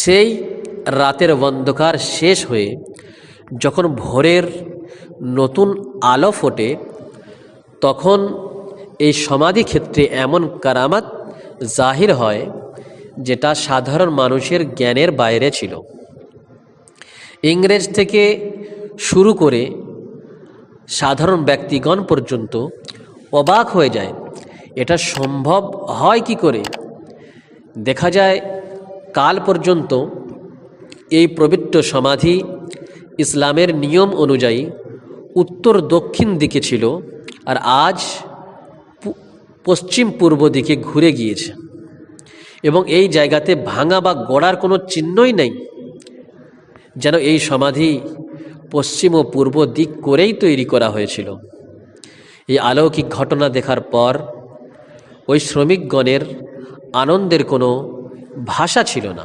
সেই রাতের অন্ধকার শেষ হয়ে যখন ভোরের নতুন আলো ফোটে, তখন এই সমাধি ক্ষেত্রে এমন কারামাত জাহির হয় যেটা সাধারণ মানুষের জ্ঞানের বাইরে ছিল। ইংরেজ থেকে শুরু করে সাধারণ ব্যক্তিগণ পর্যন্ত অবাক হয়ে যায়, এটা সম্ভব হয় কি করে। দেখা যায় কাল পর্যন্ত এই পবিত্র সমাধি ইসলামের নিয়ম অনুযায়ী উত্তর দক্ষিণ দিকে ছিল, আর আজ পশ্চিম পূর্ব দিকে ঘুরে গিয়েছে, এবং এই জায়গাতে ভাঙা বা গড়ার কোনো চিহ্নই নেই, যেন এই সমাধি পশ্চিম ও পূর্ব দিক করেই তৈরি করা হয়েছিল। এই অলৌকিক ঘটনা দেখার পর ওই শ্রমিকগণের আনন্দের কোনো ভাষা ছিল না।